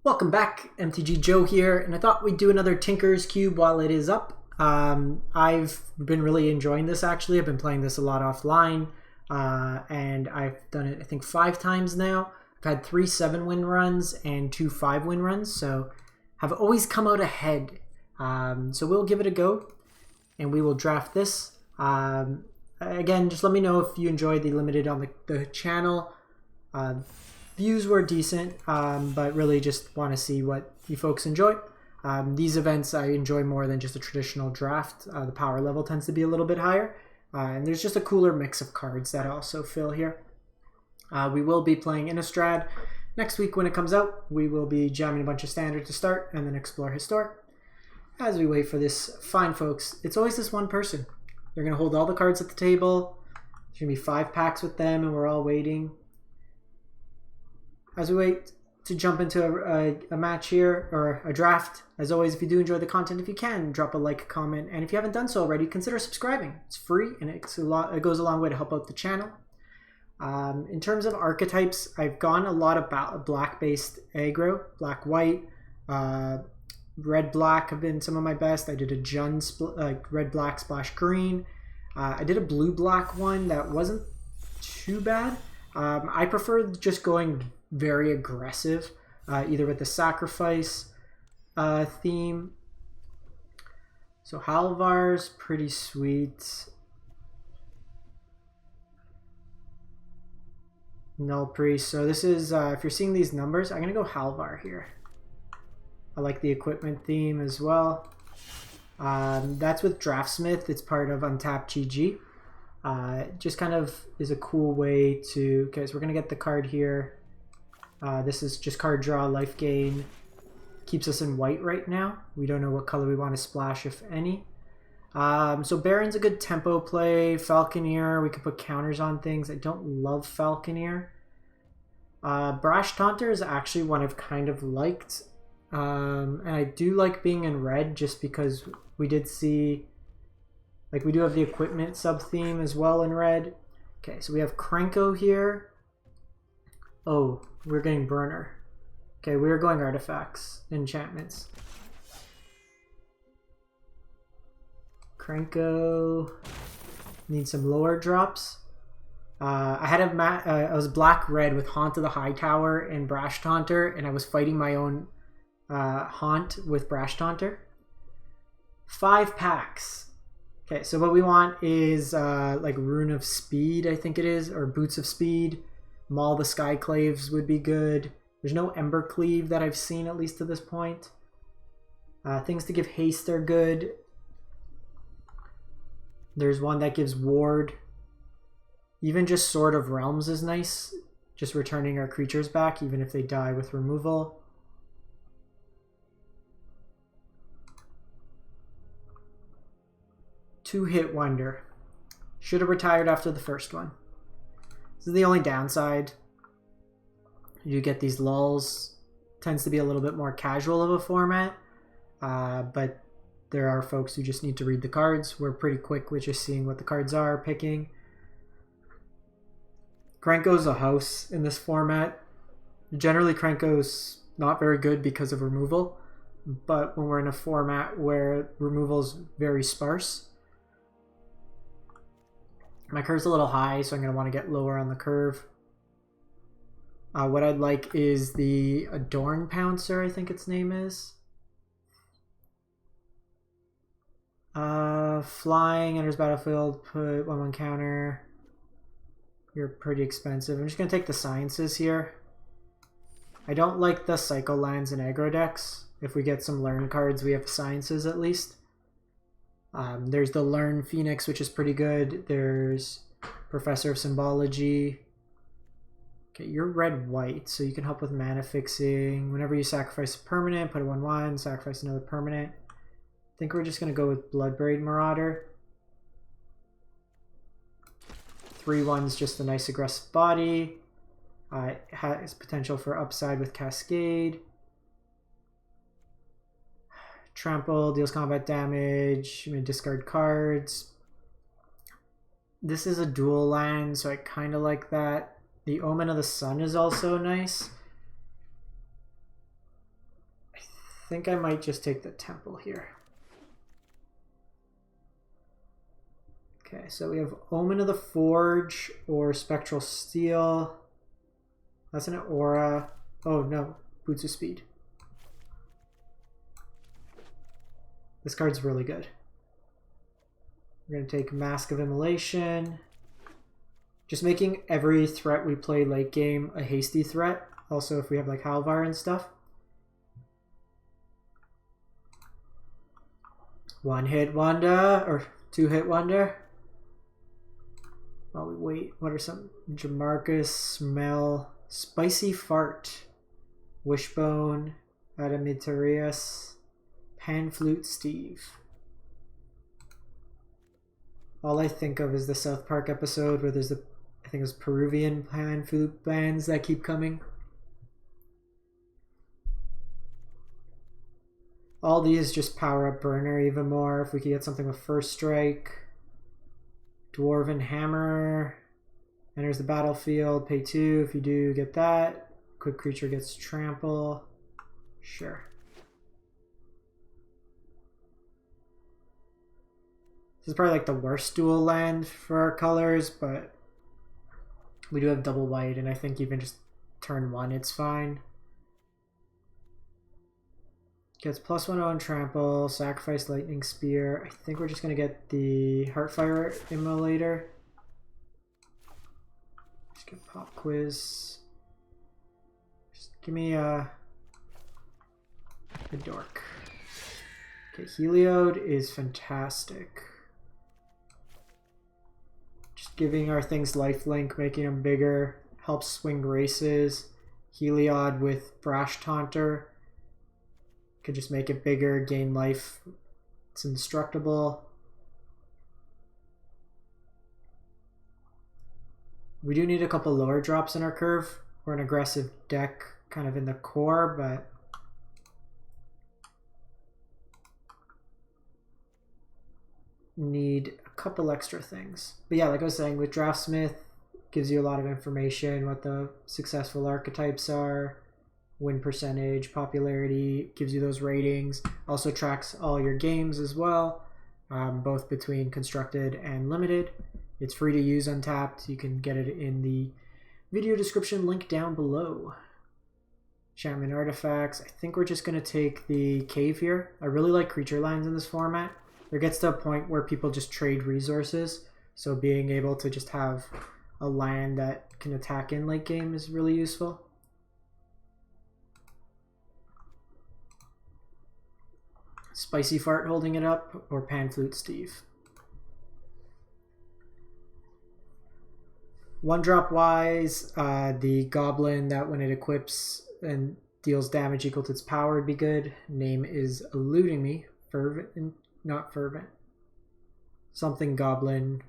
Welcome back, MTG Joe here, and I thought we'd do another Tinker's Cube while it is up. I've been really enjoying this actually. I've been playing this a lot offline, and I've done it I think 5 times now. I've had 3 7-win runs and 2 5-win runs, so have always come out ahead. So we'll give it a go, and we will draft this. Again, just let me know if you enjoyed the limited on the channel. Views were decent, but really just want to see what you folks enjoy. These events I enjoy more than just a traditional draft. The power level tends to be a little bit higher, and there's just a cooler mix of cards that also fill here. We will be playing Innistrad next week when it comes out. We will be jamming a bunch of standard to start and then explore historic. As we wait for this fine folks, it's always this one person. They're going to hold all the cards at the table. There's going to be 5 packs with them, and we're all waiting. As we wait to jump into a match here, or a draft, as always, if you do enjoy the content, if you can, drop a like, comment, and if you haven't done so already, consider subscribing. It's free, and it goes a long way to help out the channel. In terms of archetypes, I've gone a lot of black-based aggro, black-white, red-black have been some of my best. I did a Jun red-black splash green. I did a blue-black one that wasn't too bad. I prefer just going very aggressive, either with the sacrifice theme. So Halvar's pretty sweet. Null Priest. So this is, if you're seeing these numbers, I'm going to go Halvar here. I like the equipment theme as well. That's with Draftsmith. It's part of Untapped GG. Just kind of is a cool way to, okay, so we're going to get the card here. This is just card draw, life gain. Keeps us in white right now. We don't know what color we want to splash, if any. So Baron's a good tempo play. Falconeer, we could put counters on things. I don't love Falconeer. Brash Taunter is actually one I've kind of liked. And I do like being in red just because we did see, like, we do have the equipment sub-theme as well in red. Okay, so we have Krenko here. Oh, we're getting Burner. Okay, we're going artifacts, enchantments. Krenko. Need some lower drops. I was black-red with Haunt of the High Tower and Brash Taunter, and I was fighting my own Haunt with Brash Taunter. 5 packs. Okay, so what we want is like Rune of Speed, I think it is, or Boots of Speed. Maul the Skyclaves would be good. There's no Ember Cleave that I've seen, at least to this point. Things to give haste are good. There's one that gives ward. Even just Sword of Realms is nice. Just returning our creatures back, even if they die with removal. Two-hit wonder. Should have retired after the first one. This is the only downside. You get these lulls. Tends to be a little bit more casual of a format. But there are folks who just need to read the cards. We're pretty quick with just seeing what the cards are, picking. Krenko's a house in this format. Generally, Krenko's not very good because of removal. But when we're in a format where removal's very sparse, my curve's a little high, so I'm going to want to get lower on the curve. What I'd like is the Adorn Pouncer, I think its name is. Flying, enters battlefield, put 1/1 counter. You're pretty expensive. I'm just going to take the Sciences here. I don't like the Psycho Lands and aggro decks. If we get some Learn cards, we have Sciences at least. There's the Learn Phoenix, which is pretty good. There's Professor of Symbology. Okay, you're red-white, so you can help with mana fixing. Whenever you sacrifice a permanent, put a 1/1, sacrifice another permanent. I think we're just going to go with Bloodbraid Marauder. 3/1's just a nice aggressive body. It has potential for upside with Cascade. Trample, deals combat damage. You may discard cards. This is a dual land, so I kind of like that. The Omen of the Sun is also nice. think I might just take the temple here. Okay, so we have Omen of the Forge or Spectral Steel. That's an aura. Oh no, Boots of Speed. This card's really good. We're going to take Mask of Immolation. Just making every threat we play late game a hasty threat. Also, if we have like Halvar and stuff. One hit wonder, or two hit wonder. While we wait, what are some? Jamarcus, Smell, Spicy Fart, Wishbone, Adamitarius, Panflute Steve. All I think of is the South Park episode where there's the, I think it was Peruvian Panflute bands that keep coming. All these just power up Burner even more. If we could get something with First Strike. Dwarven Hammer. Enters the battlefield. Pay 2. If you do, get that. Quick creature gets Trample. Sure. This is probably like the worst dual land for our colors, but we do have double white, and I think even just turn 1 it's fine. Gets +1 on Trample, Sacrifice Lightning Spear. I think we're just going to get the Heartfire Immolator. Just get Pop Quiz. Just give me a dork. Okay, Heliod is fantastic. Just giving our things lifelink, making them bigger, helps swing races. Heliod with Brash Taunter. Could just make it bigger, gain life. It's indestructible. We do need a couple lower drops in our curve. We're an aggressive deck kind of in the core, but need a couple extra things. But yeah, like I was saying, with Draftsmith, gives you a lot of information, what the successful archetypes are, win percentage, popularity, gives you those ratings. Also tracks all your games as well, both between constructed and limited. It's free to use untapped. You can get it in the video description link down below. Enchantment artifacts. I think we're just going to take the cave here. I really like creature lands in this format. There gets to a point where people just trade resources, so being able to just have a land that can attack in late game is really useful. Spicy Fart holding it up, or Panflute Steve. 1-drop wise, the goblin that when it equips and deals damage equal to its power would be good. Name is eluding me. Fervent, not fervent. Something goblin.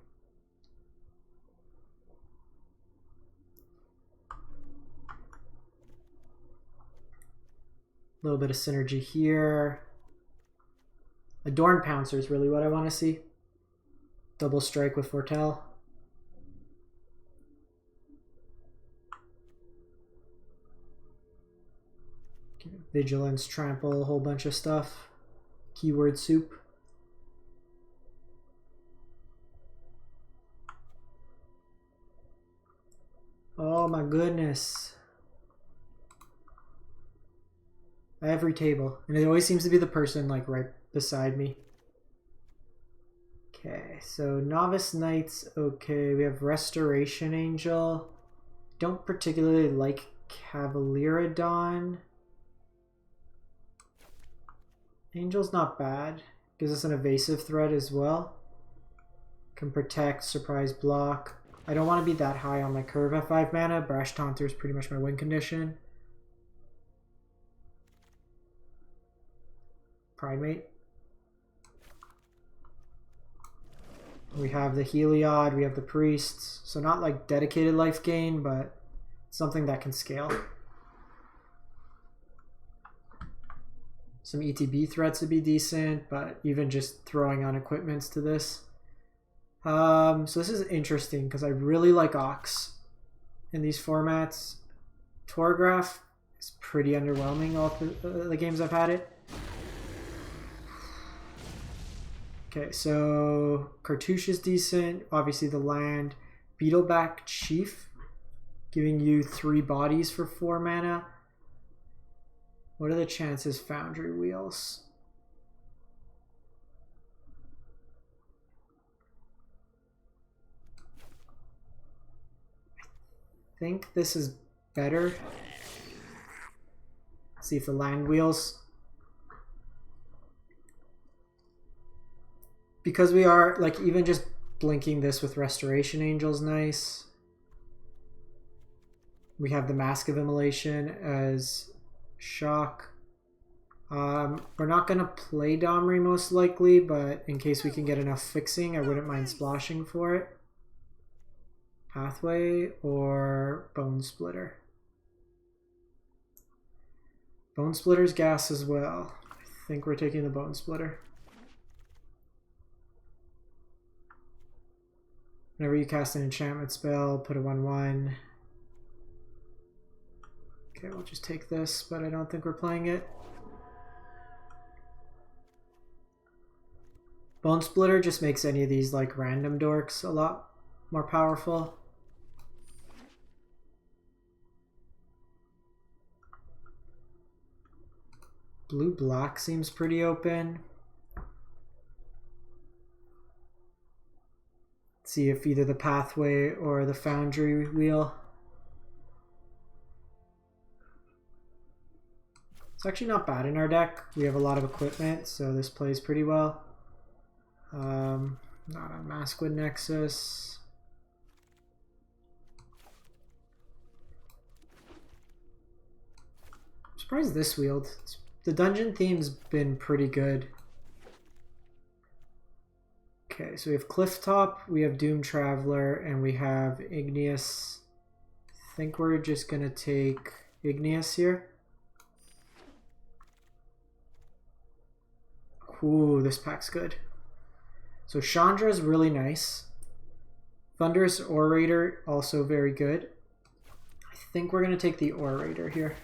A little bit of synergy here. Adorned Pouncer is really what I want to see. Double strike with Foretell. Vigilance, Trample, a whole bunch of stuff. Keyword soup. Oh my goodness. Every table. And it always seems to be the person like right beside me. Okay, so Novice Knights, okay. We have Restoration Angel. Don't particularly like Cavalierodon. Angel's not bad. Gives us an evasive threat as well. Can protect, surprise block. I don't want to be that high on my curve at 5 mana. Brash Taunter is pretty much my win condition. Primate. We have the Heliod, we have the Priests. So not like dedicated life gain, but something that can scale. Some ETB threats would be decent, but even just throwing on equipments to this. So this is interesting because I really like Ox in these formats. Torograph is pretty underwhelming all the games I've had it. Okay, so Cartouche is decent. Obviously the land. Beetleback Chief, giving you 3 bodies for 4 mana. What are the chances? Foundry Wheels. I think this is better. Let's see if the land wheels. Because we are, like, even just blinking this with Restoration Angel's nice. We have the Mask of Immolation as shock. We're not going to play Domri most likely, but in case we can get enough fixing, I wouldn't mind splashing for it. Pathway or Bone Splitter. Bone Splitter's gas as well. I think we're taking the Bone Splitter. Whenever you cast an enchantment spell, put a 1/1. Okay, we'll just take this, but I don't think we're playing it. Bone Splitter just makes any of these like random dorks a lot more powerful. Blue-black seems pretty open. Let's see if either the Pathway or the Foundry Wheel. It's actually not bad in our deck. We have a lot of equipment, so this plays pretty well. Not a Maskwood Nexus. I'm surprised this wheeled. The dungeon theme's been pretty good. Okay, so we have Clifftop, we have Doom Traveler, and we have Igneous. I think we're just gonna take Igneous here. Ooh, this pack's good. So Chandra is really nice. Thunderous Orator, also very good. I think we're gonna take the Orator here.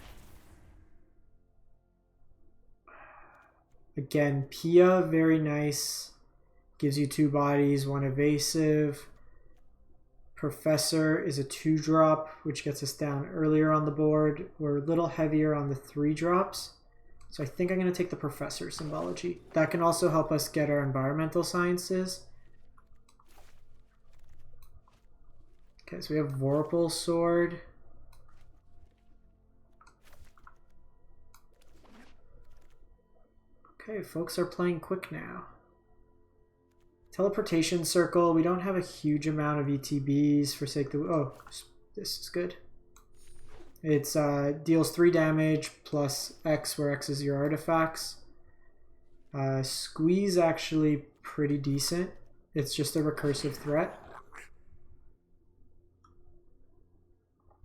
Again, Pia, very nice. Gives you 2 bodies, 1 evasive. Professor is a 2-drop, which gets us down earlier on the board. We're a little heavier on the 3-drops. So I think I'm going to take the Professor symbology. That can also help us get our environmental sciences. Okay, so we have Vorpal Sword. Okay, folks are playing quick now. Teleportation Circle. We don't have a huge amount of ETBs for sake of... Oh, this is good. It's deals 3 damage plus X, where X is your artifacts. Squeeze actually pretty decent. It's just a recursive threat.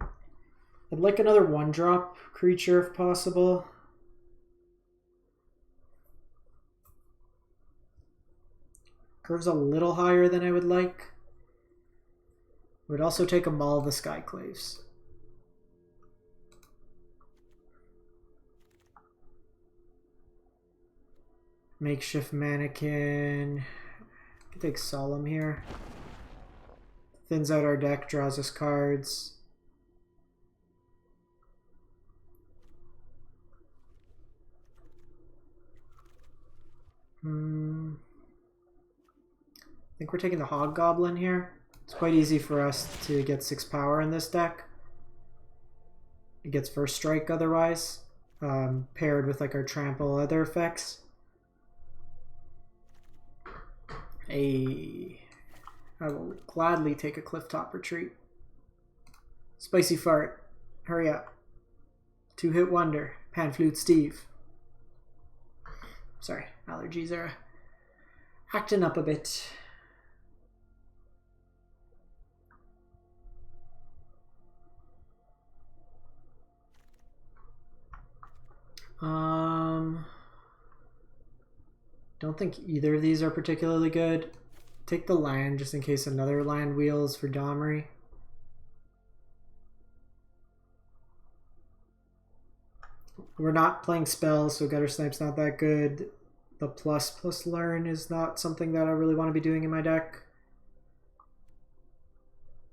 I'd like another 1-drop creature if possible. Curve's a little higher than I would like. Would also take a Maul of the Skyclaves. Makeshift Mannequin. I can take Solemn here. Thins out our deck, draws us cards. I think we're taking the Hobgoblin here. It's quite easy for us to get 6 power in this deck. It gets first strike otherwise, paired with like our trample other effects. I will gladly take a Clifftop Retreat. Spicy Fart, hurry up. 2-hit wonder, Panflute Steve. Sorry, allergies are acting up a bit. Don't think either of these are particularly good. Take the land just in case another land wheels for Domri. We're not playing spells, so Gutter Snipe's not that good. The plus learn is not something that I really want to be doing in my deck.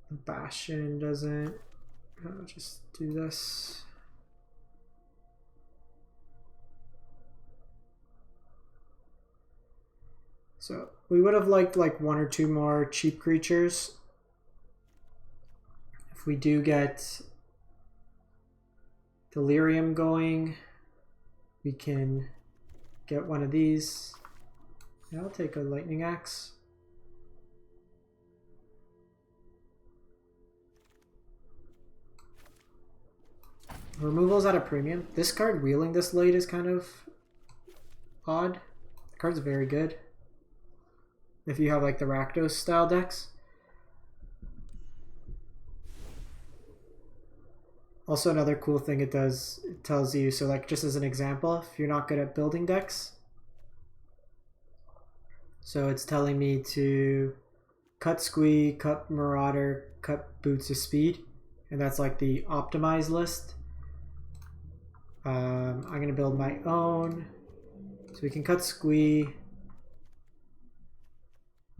The Bastion doesn't. I'll just do this. So we would have liked like 1 or 2 more cheap creatures. If we do get Delirium going, we can get one of these. Yeah, I'll take a Lightning Axe. Removal's at a premium. This card wheeling this late is kind of odd. The card's very good if you have like the Rakdos style decks. Also, another cool thing it does, it tells you, so like just as an example, if you're not good at building decks, so it's telling me to cut Squee, cut Marauder, cut Boots of Speed, and that's like the optimized list. I'm going to build my own, so we can cut Squee.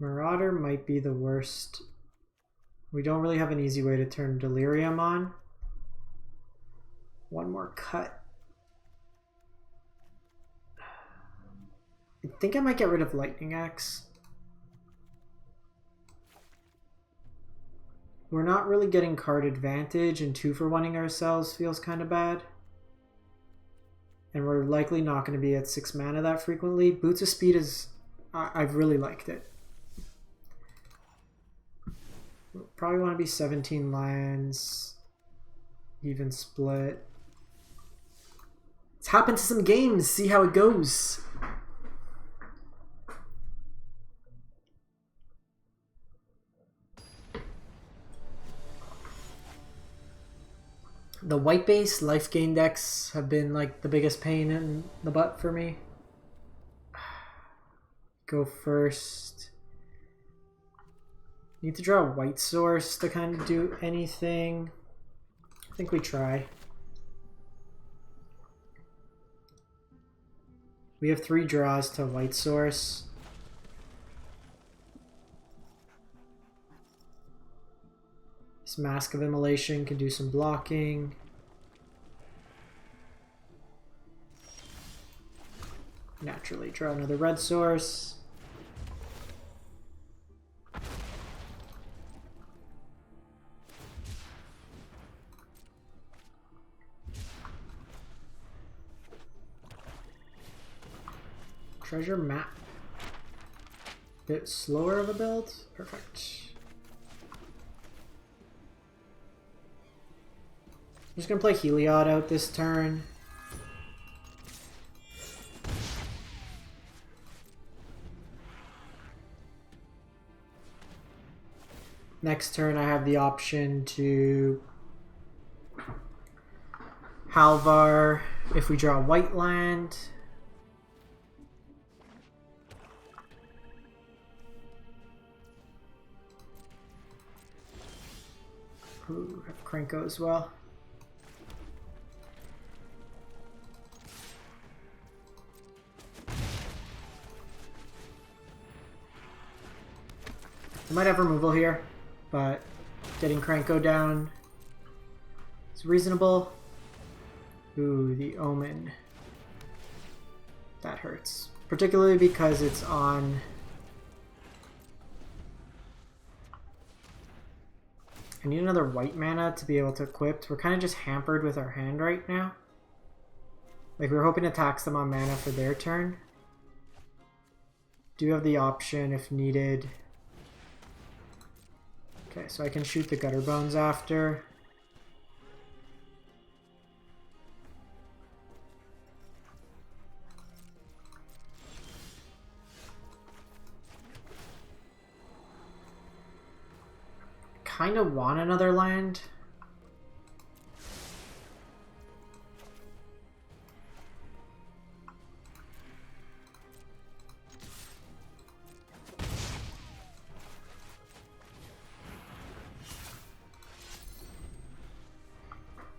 Marauder might be the worst. We don't really have an easy way to turn Delirium on. One more cut. I think I might get rid of Lightning Axe. We're not really getting card advantage, and 2-for-1ing ourselves feels kind of bad. And we're likely not going to be at 6 mana that frequently. Boots of Speed is... I've really liked it. We'll probably want to be 17 lands. Even split. Let's hop into some games, see how it goes. The white base life gain decks have been like the biggest pain in the butt for me. Go first. Need to draw a white source to kind of do anything. I think we try. We have 3 draws to white source. This Mask of Immolation can do some blocking. Naturally draw another red source. Treasure map. Bit slower of a build. Perfect. I'm just gonna play Heliod out this turn. Next turn I have the option to Halvar if we draw white land. Ooh, have Krenko as well. I might have removal here, but getting Krenko down is reasonable. Ooh, the Omen. That hurts. Particularly because it's on... I need another white mana to be able to equip. We're kind of just hampered with our hand right now. Like, we were hoping to tax them on mana for their turn. Do have the option, if needed. Okay, so I can shoot the Gutter Bones after. Kind of want another land.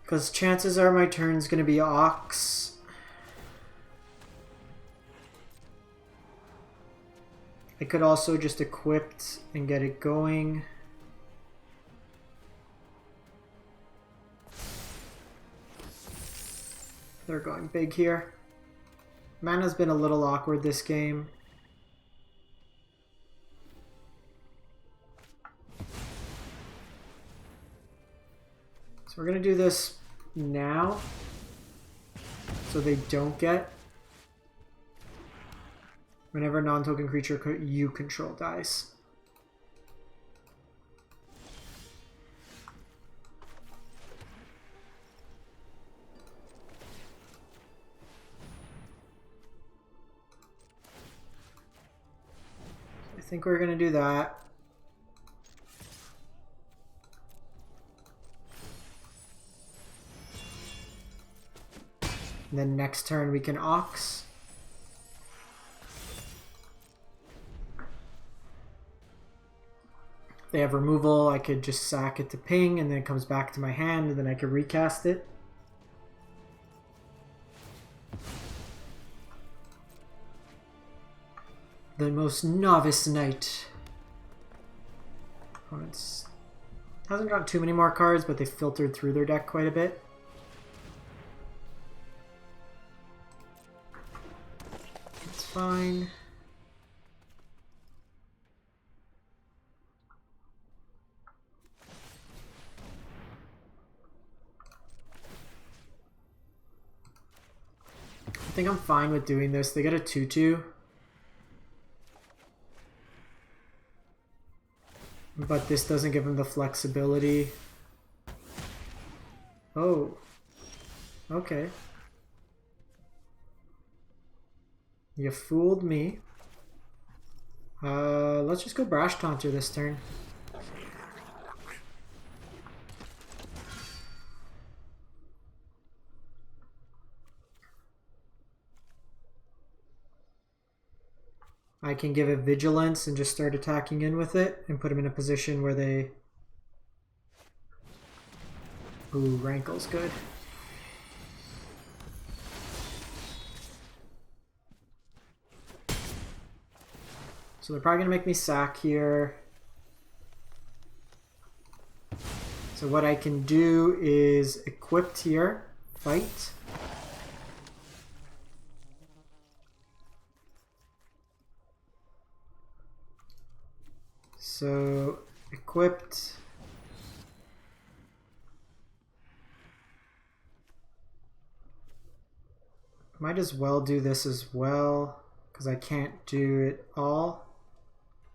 Because chances are my turn's going to be Ox. I could also just equip and get it going. They're going big here. Mana's been a little awkward this game. So we're going to do this now so they don't get whenever a non-token creature you control dies. I think we're going to do that. And then next turn we can Ox. If they have removal, I could just sack it to ping and then it comes back to my hand and then I could recast it. The most novice knight. Opponents hasn't drawn too many more cards, but they filtered through their deck quite a bit. It's fine. I think I'm fine with doing this. They get a 2/2. But this doesn't give him the flexibility. Oh. Okay. You fooled me. Let's just go Brash Taunter this turn. I can give it Vigilance and just start attacking in with it and put them in a position where they... Ooh, Rankle's good. So they're probably going to make me sack here. So what I can do is equipped here, fight. So equipped. Might as well do this as well because I can't do it all.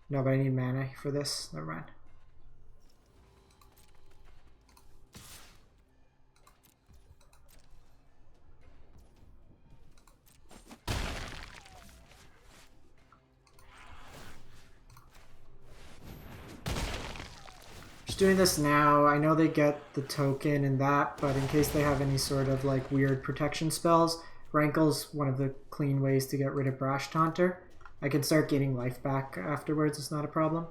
No, but I need mana for this. Never mind. Just doing this now. I know they get the token and that, but in case they have any sort of like weird protection spells, Rankle's one of the clean ways to get rid of Brash Taunter. I can start gaining life back afterwards, it's not a problem.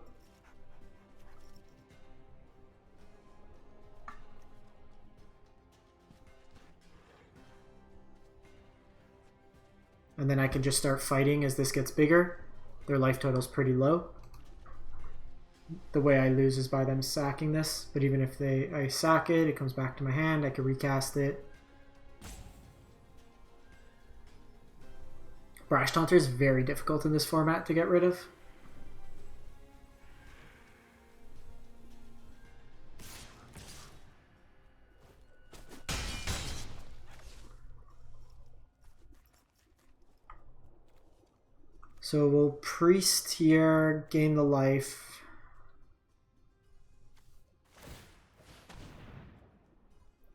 And then I can just start fighting as this gets bigger. Their life total's pretty low. The way I lose is by them sacking this, but even if I sack it, it comes back to my hand, I can recast it. Brash Taunter is very difficult in this format to get rid of. So we'll Priest here, gain the life.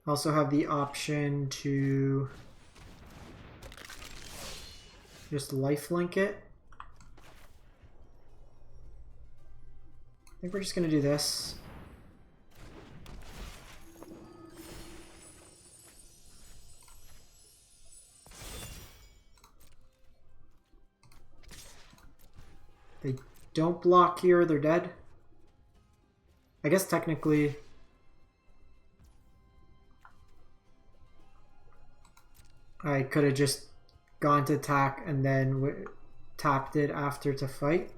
Also have the option to just lifelink it. I think we're just going to do this. They don't block here, they're dead. I guess technically I could have just gone to attack and then tapped it after to fight.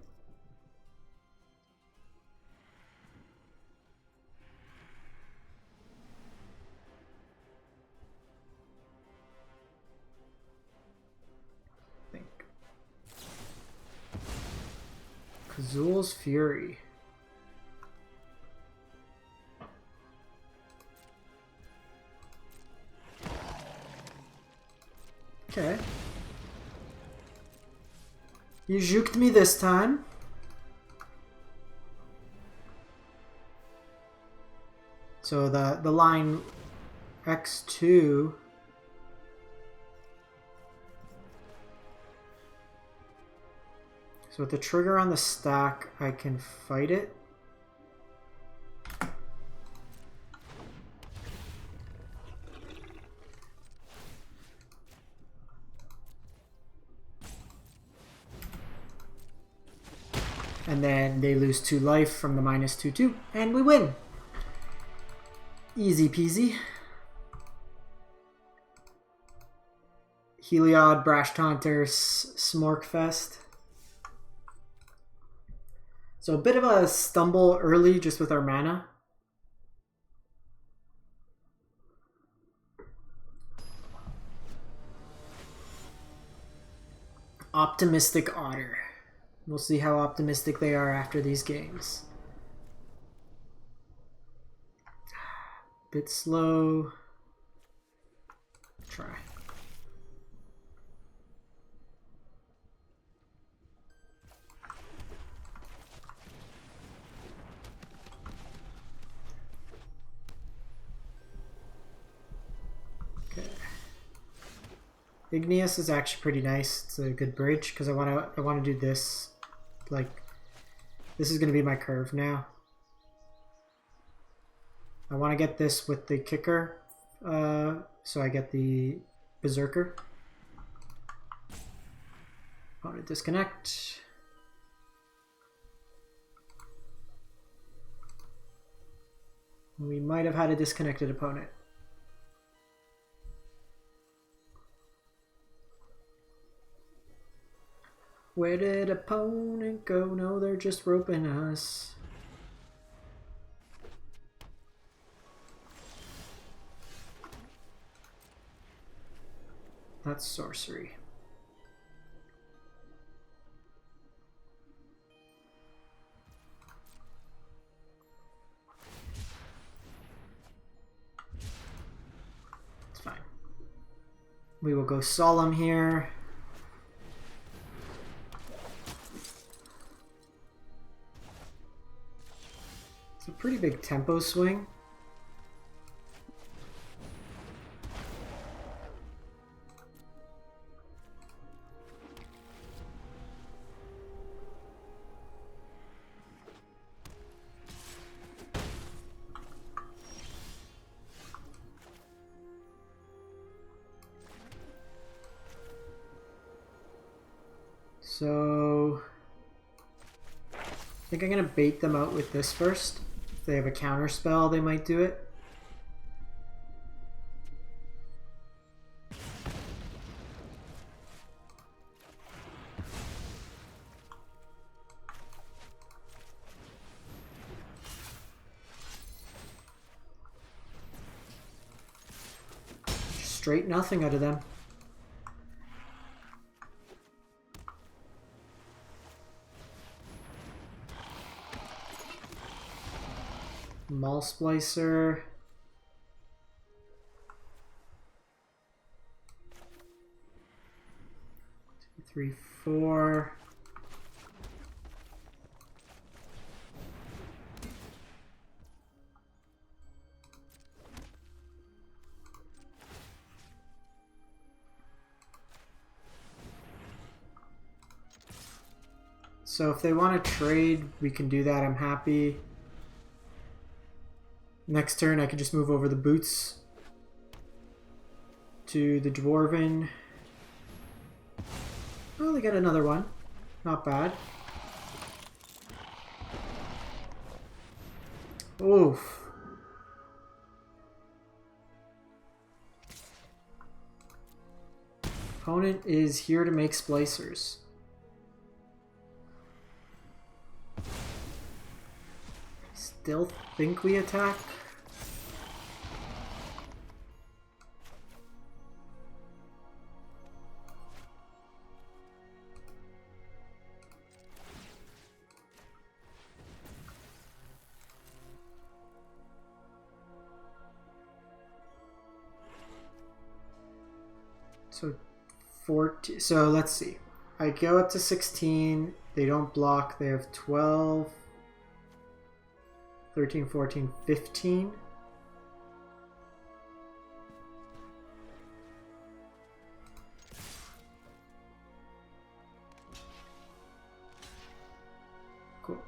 Zul's Fury. Okay. You juked me this time. So the line X2. So with the trigger on the stack, I can fight it. And then they lose 2 life from the -2/2, and we win. Easy peasy. Heliod, Brash Taunter, Smorkfest. So a bit of a stumble early just with our mana. Optimistic Otter. We'll see how optimistic they are after these games. Bit slow. Try. Okay. Igneous is actually pretty nice. It's a good bridge because I want to do this. Like, this is going to be my curve now. I want to get this with the kicker, so I get the Berserker. Opponent disconnect. We might have had a disconnected opponent. Where did opponent go? No, they're just roping us. That's sorcery. It's fine. We will go Solemn here. It's a pretty big tempo swing. So I think I'm going to bait them out with this first. If they have a counter spell, they might do it. Straight nothing out of them. Maul Splicer. Two, 3, 4. So if they want to trade, we can do that. I'm happy. Next turn, I could just move over the boots to the Dwarven. Oh, they got another one. Not bad. Oof. Opponent is here to make splicers. Still think we attack? So 14. So let's see. I go up to 16. They don't block. They have 12, 13, 14, 15. Cool.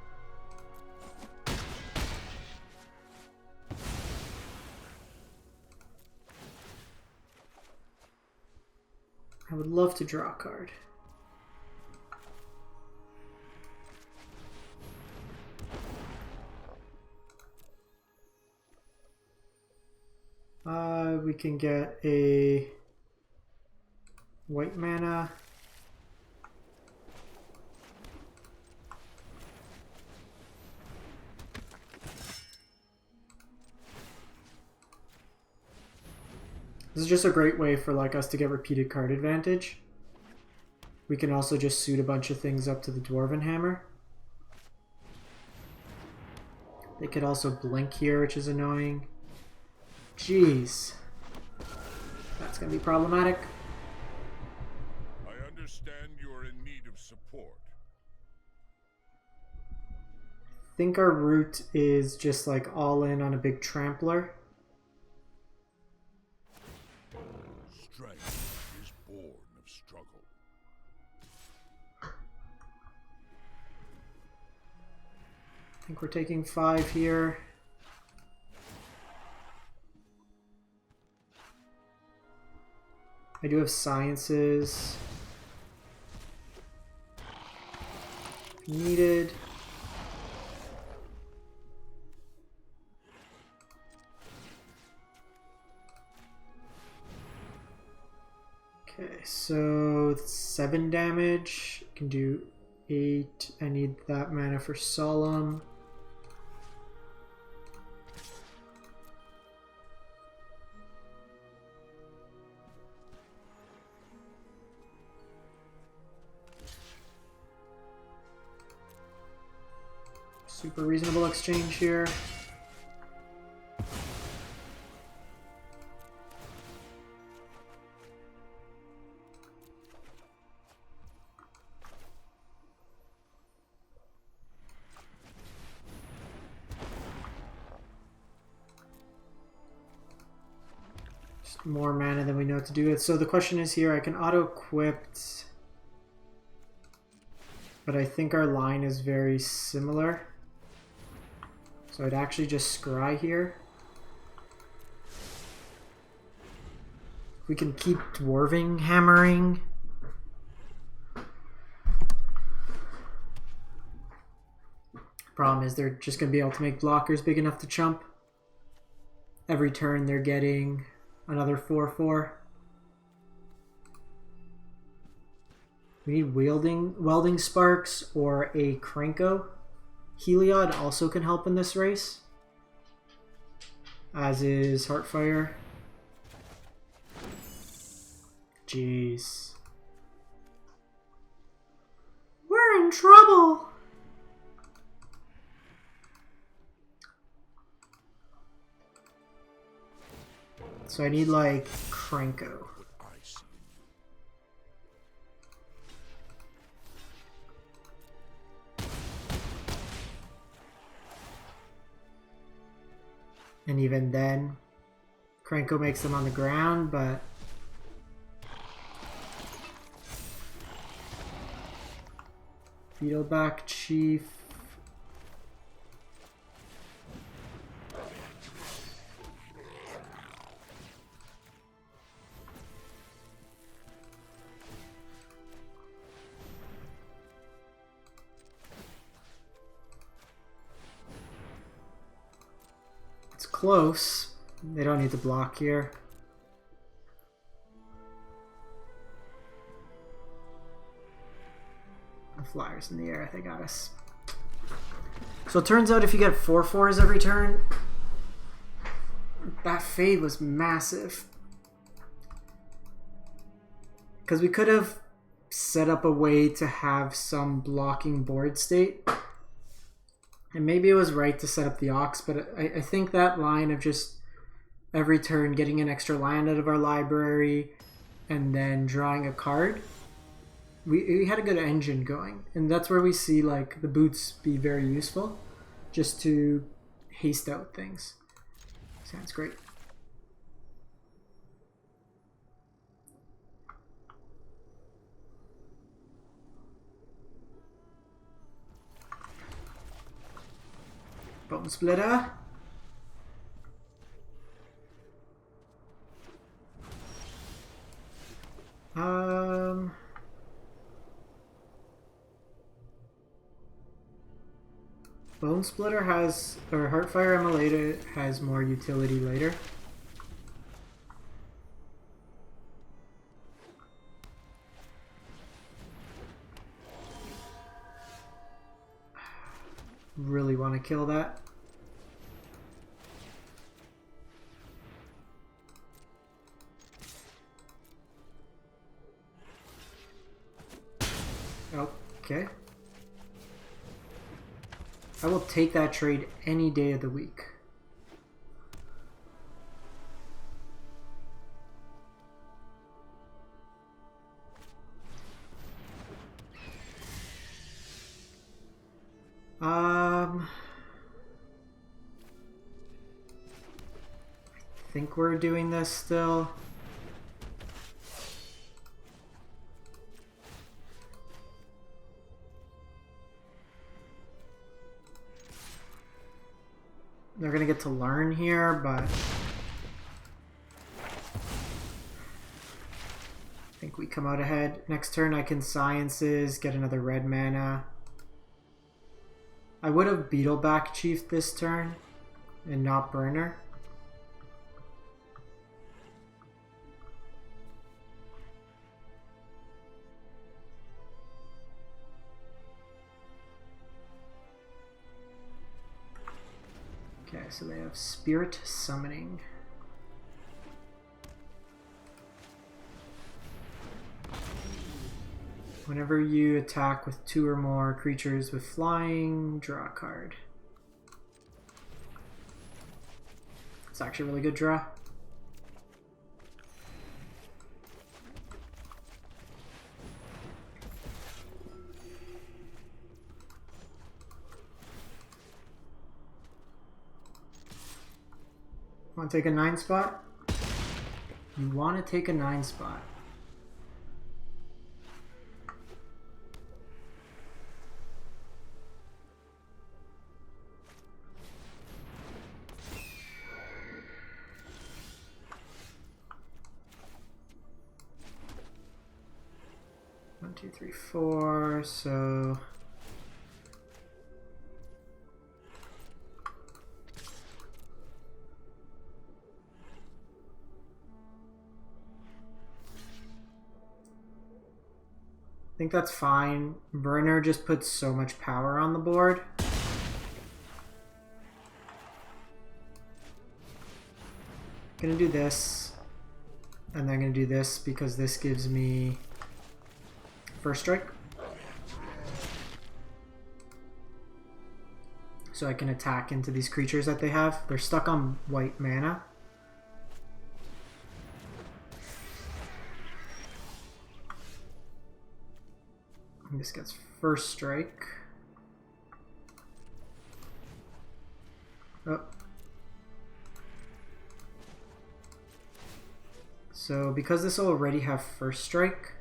I would love to draw a card. We can get a white mana. This is just a great way for like us to get repeated card advantage. We can also just suit a bunch of things up to the Dwarven Hammer. They could also blink here, which is annoying. Jeez. That's going to be problematic. I understand you're in need of support. I think our route is just like all in on a big trampler. Strength is born of struggle. I think we're taking 5 here. I do have sciences. If needed. Okay, so 7 damage. I can do 8. I need that mana for Solemn. Super reasonable exchange here. Just more mana than we know what to do with. So the question is here, I can auto-equip, but I think our line is very similar. So I'd actually just scry here. We can keep dwarving hammering. Problem is they're just going to be able to make blockers big enough to chump. Every turn they're getting another 4/4. We need welding sparks or a Krenko. Heliod also can help in this race, as is Heartfire. Jeez. We're in trouble! So I need like Krenko. And even then, Krenko makes them on the ground, but Beetleback Chief. It's close. They don't need to block here. The flyers in the air, they got us. So it turns out if you get 4/4s every turn, that fade was massive. Because we could have set up a way to have some blocking board state. And maybe it was right to set up the Ox, but I think that line of just every turn getting an extra land out of our library and then drawing a card, we had a good engine going, and that's where we see like the boots be very useful, just to haste out things. Sounds great. Bone splitter. Bone Splitter has, or Heartfire Immolated has more utility later. Really want to kill that. Okay. I will take that trade any day of the week. I think we're doing this still. They're gonna get to learn here, but I think we come out ahead. Next turn I can Sciences, get another red mana. I would have Beetleback Chief this turn and not Burner. Okay, so they have Spirit Summoning. Whenever you attack with 2 or more creatures with flying, draw a card. It's actually a really good draw. Want to take a 9 spot? You want to take a 9 spot. One, two, three, four. So I think that's fine. Burner just puts so much power on the board. Gonna do this, and then gonna do this because this gives me first strike. So I can attack into these creatures that they have. They're stuck on white mana. This gets first strike. Oh. So because this will already have first strike,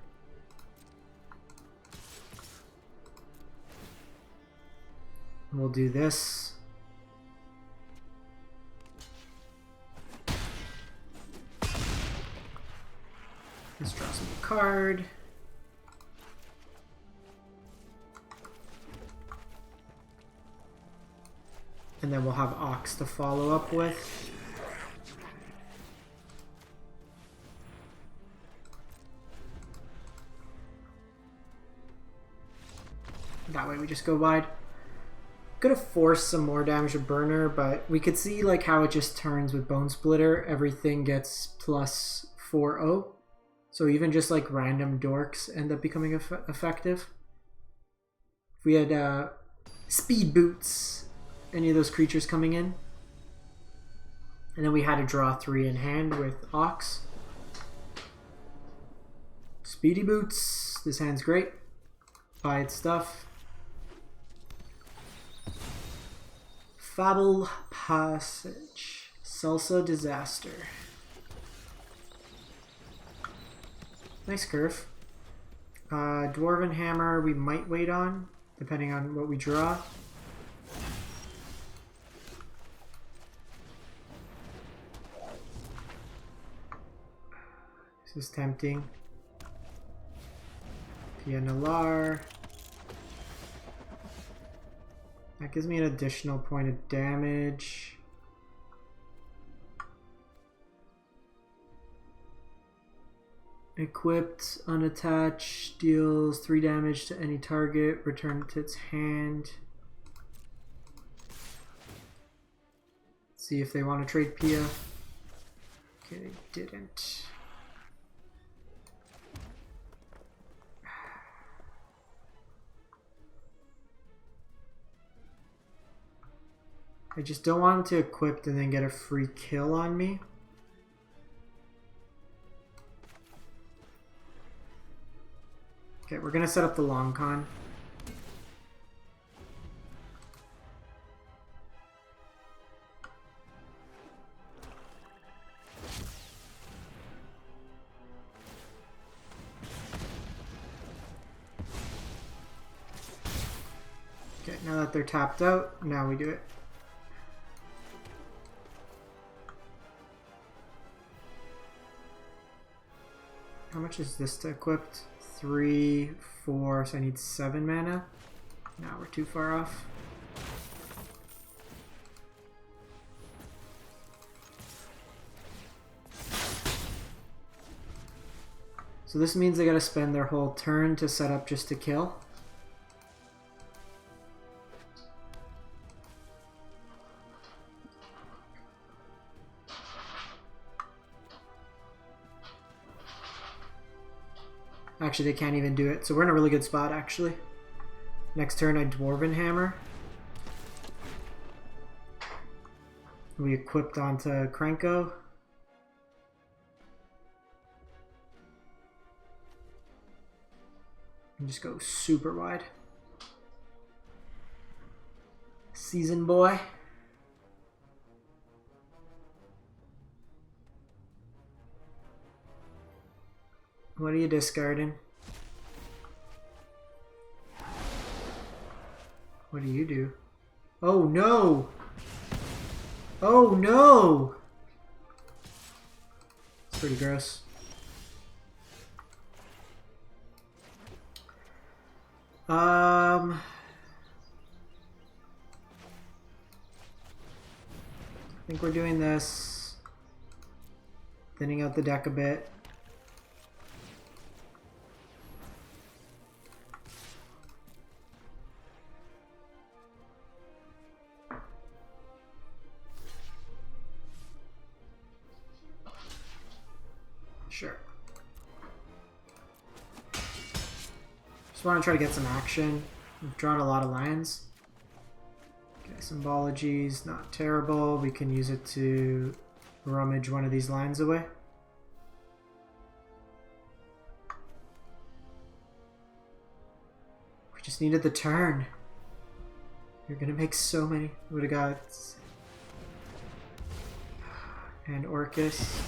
we'll do this. This draws me a card. And then we'll have Ox to follow up with. That way we just go wide. Gonna force some more damage to Burner, but we could see like how it just turns with Bone Splitter. Everything gets plus 4/0. So even just like random dorks end up becoming effective. If we had Speed Boots, any of those creatures coming in, and then we had to draw 3 in hand with Ox, Speedy Boots. This hand's great. Buy its stuff. Fable Passage. Salsa Disaster. Nice curve. Dwarven Hammer we might wait on, depending on what we draw. This is tempting. Pianalar. That gives me an additional point of damage. Equipped, unattached, deals 3 damage to any target, return to its hand. Let's see if they want to trade Pia. Okay, they didn't. I just don't want him to equip and then get a free kill on me. Okay, we're gonna set up the long con. Okay, now that they're tapped out, now we do it. How much is this to equipped? 3, 4, so I need 7 mana. Now we're too far off. So this means they gotta spend their whole turn to set up just to kill. Actually, they can't even do it, so we're in a really good spot, actually. Next turn, I Dwarven Hammer. We equipped onto Krenko. And just go super wide. Season Boy. What are you discarding? What do you do? Oh no! Oh no! It's pretty gross. I think we're doing this. Thinning out the deck a bit. Sure. Just want to try to get some action. We've drawn a lot of lands. Okay, Symbology's not terrible. We can use it to rummage one of these lands away. We just needed the turn. You're gonna make so many. Would have got... And Orcus.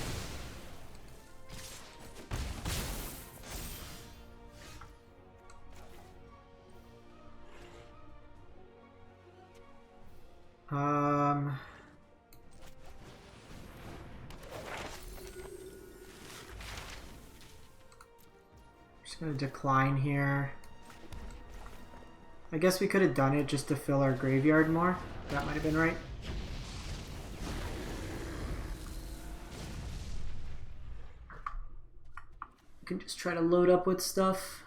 Just gonna decline here. I guess we could have done it just to fill our graveyard more. That might have been right. We can just try to load up with stuff.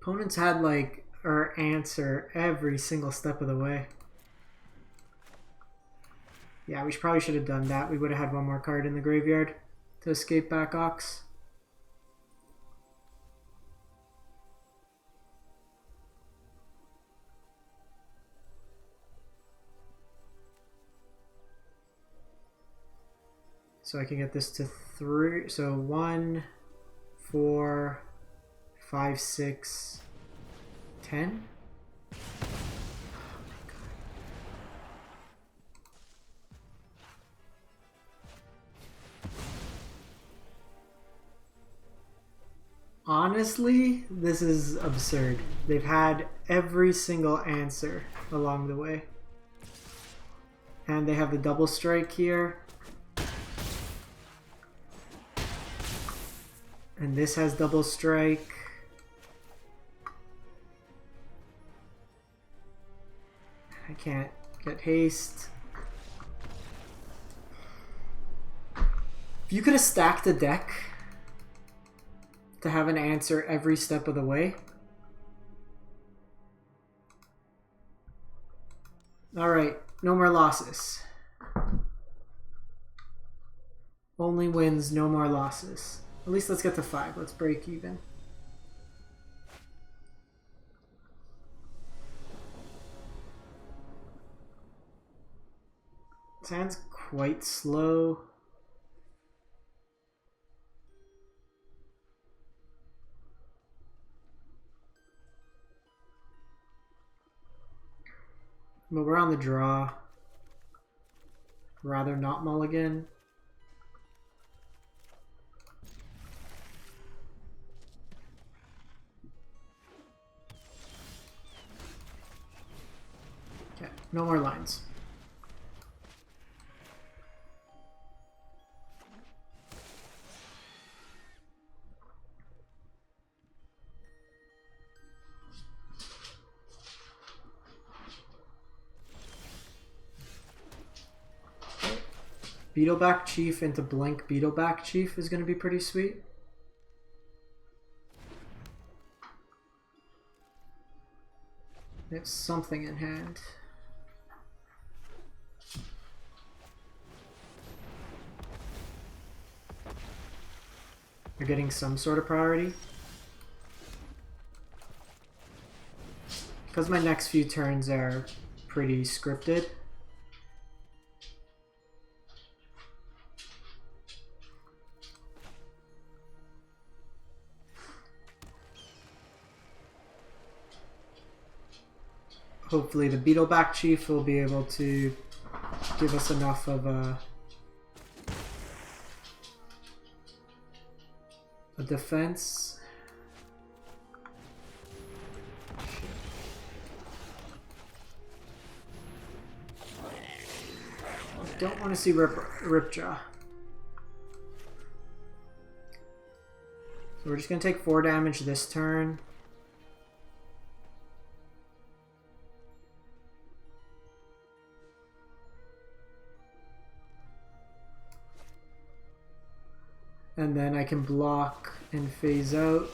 Opponents had like our answer every single step of the way. Yeah, we probably should have done that. We would have had one more card in the graveyard to escape back Ox. So I can get this to 3. So 1, 4, 5, 6, 10. Honestly, this is absurd. They've had every single answer along the way. And they have the double strike here. And this has double strike. I can't get haste. If you could have stacked a deck to have an answer every step of the way. Alright, no more losses. Only wins, no more losses. At least let's get to 5. Let's break even. This hand's quite slow. But we're on the draw. Rather not mulligan. Okay, no more lines. Beetleback Chief into blank Beetleback Chief is going to be pretty sweet. It's something in hand. You're getting some sort of priority. Because my next few turns are pretty scripted. Hopefully the Beetleback Chief will be able to give us enough of a defense. I don't want to see Ripjaw. So we're just going to take 4 damage this turn. And then I can block and phase out.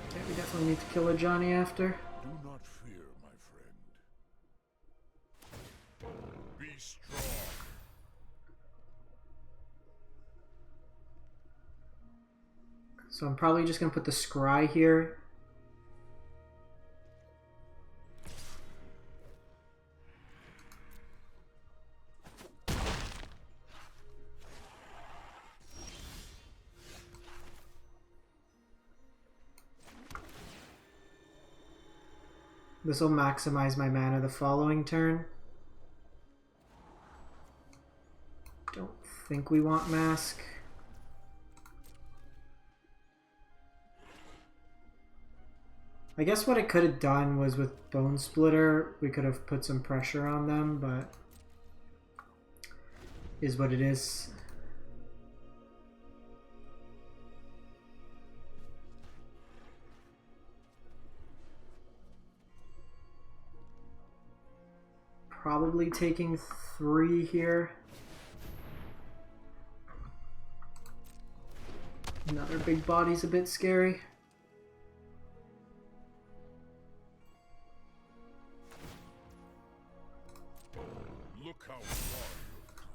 Okay, we definitely need to kill a Johnny after. Do not fear, my friend. Be strong. So I'm probably just going to put the Scry here. This will maximize my mana the following turn. Don't think we want Mask. I guess what I could have done was with Bone Splitter, we could have put some pressure on them, but is what it is. Probably taking 3 here. Another big body's a bit scary. Look how far you've come.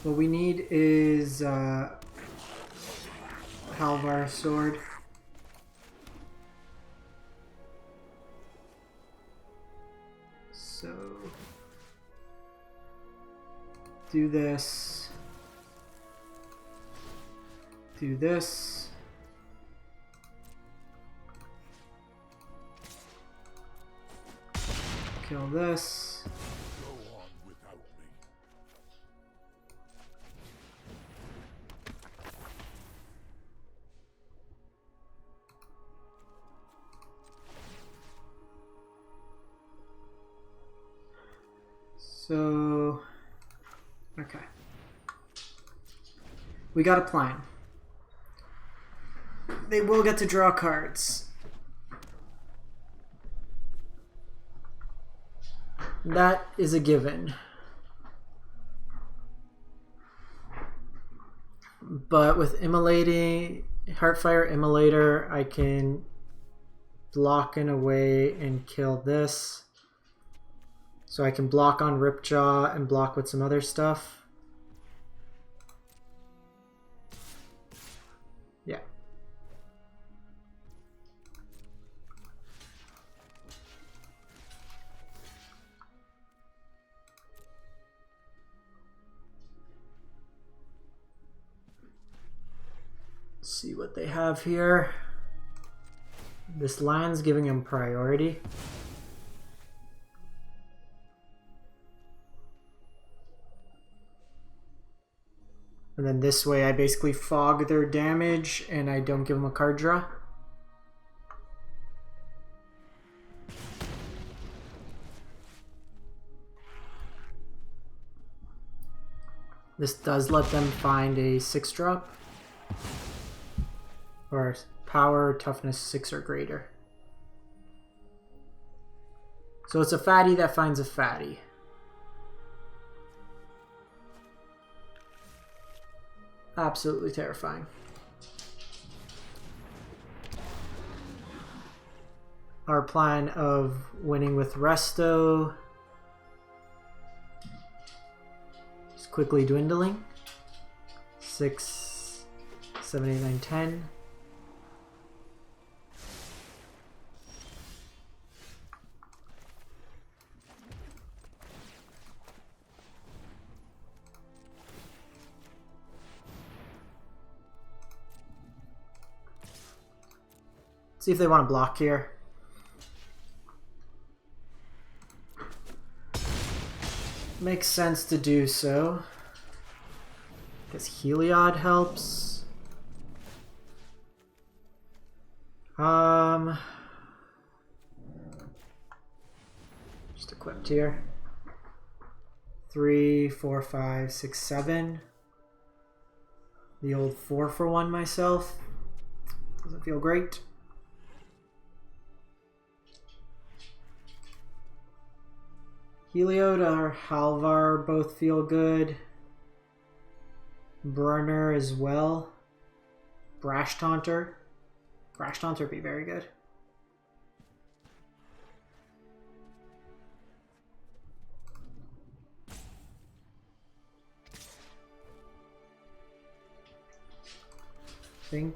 What we need is Halvar sword. So do this. Do this. Kill this. Go on without me. So, okay. We got a plan. They will get to draw cards. That is a given. But with Immolating, Heartfire Immolator, I can block in a way and kill this. So I can block on Ripjaw and block with some other stuff. Yeah. See what they have here. This land's giving him priority. And then this way I basically fog their damage and I don't give them a card draw. This does let them find a 6-drop. Or power, toughness 6 or greater. So it's a fatty that finds a fatty. Absolutely terrifying. Our plan of winning with Resto is quickly dwindling. 6, 7, 8, 9, 10. See if they want to block here. Makes sense to do so. Guess Heliod helps. Just equipped here. 3, 4, 5, 6, 7. The old 4 for 1 myself. Doesn't feel great. Heliod or Halvar both feel good. Brunner as well. Brash Taunter. Brash Taunter would be very good. I think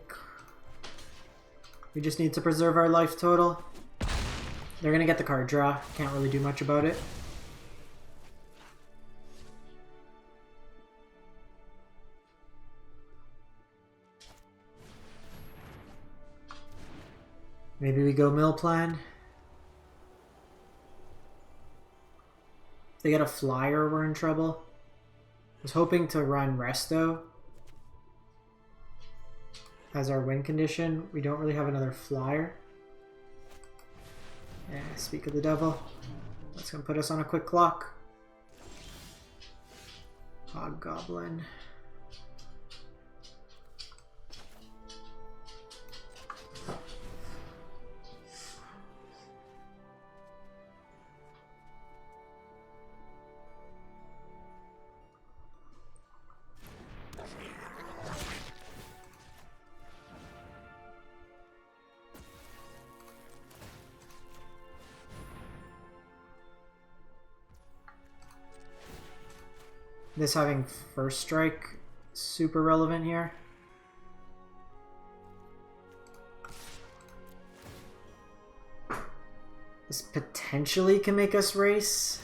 we just need to preserve our life total. They're gonna get the card draw. Can't really do much about it. Maybe we go mill plan. If they get a flyer, we're in trouble. I was hoping to run Resto as our win condition. We don't really have another flyer. Yeah, speak of the devil. That's gonna put us on a quick clock. Hobgoblin. This having first strike super relevant here. potentially can make us race.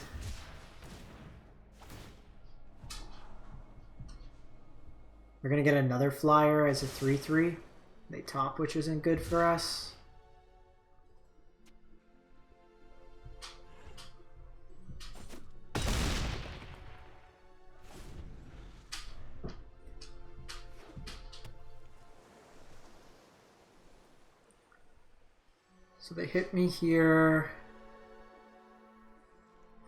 We're gonna get another flyer as a 3/3. They top, which isn't good for us. So they hit me here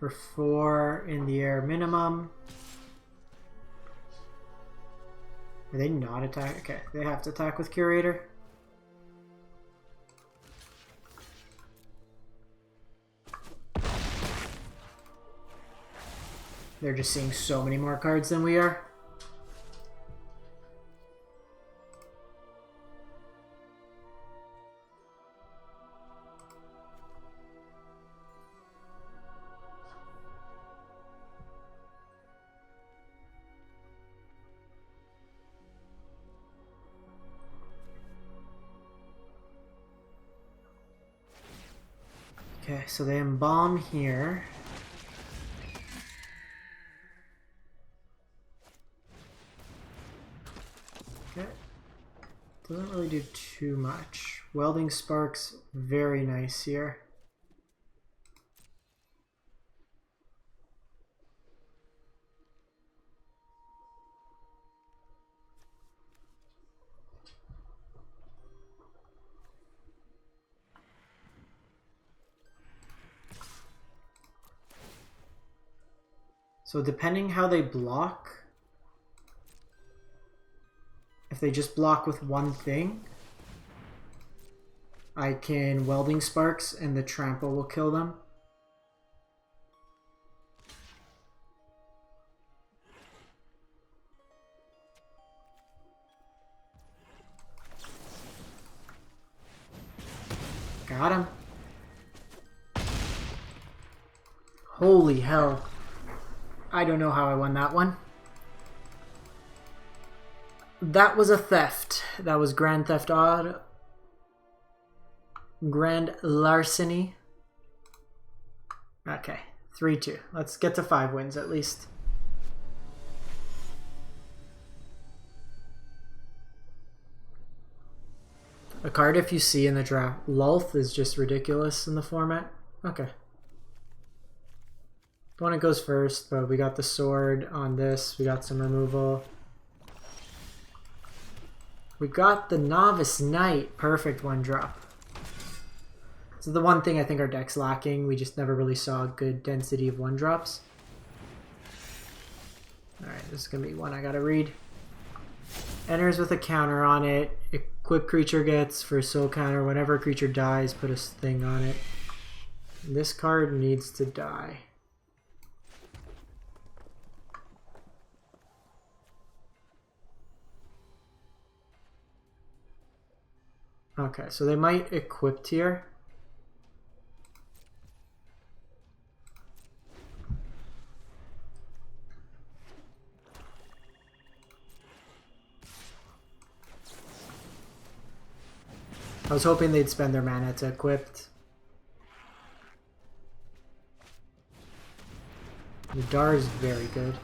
for 4 in the air minimum. Are they not attack? Okay, they have to attack with Curator. They're just seeing so many more cards than we are. Okay, so they embalm here. Okay. Doesn't really do too much. Welding Sparks, very nice here. So depending how they block, if they just block with one thing, I can Welding Sparks and the Trample will kill them. Got him. Holy hell. I don't know how I won that one. That was a theft. That was Grand Theft Auto. Grand Larceny. Okay, 3-2. Let's get to 5 wins at least. A card if you see in the draft. Lulth is just ridiculous in the format. Okay. Opponent goes first, but we got the sword on this. We got some removal. We got the Novice Knight. Perfect 1-drop. So the one thing I think our deck's lacking, we just never really saw a good density of 1-drops. Alright, this is going to be one I gotta read. Enters with a counter on it. Equip creature gets for soul counter. Whenever a creature dies, put a thing on it. This card needs to die. Okay, so they might equip here. I was hoping they'd spend their mana to equip. The Dar is very good.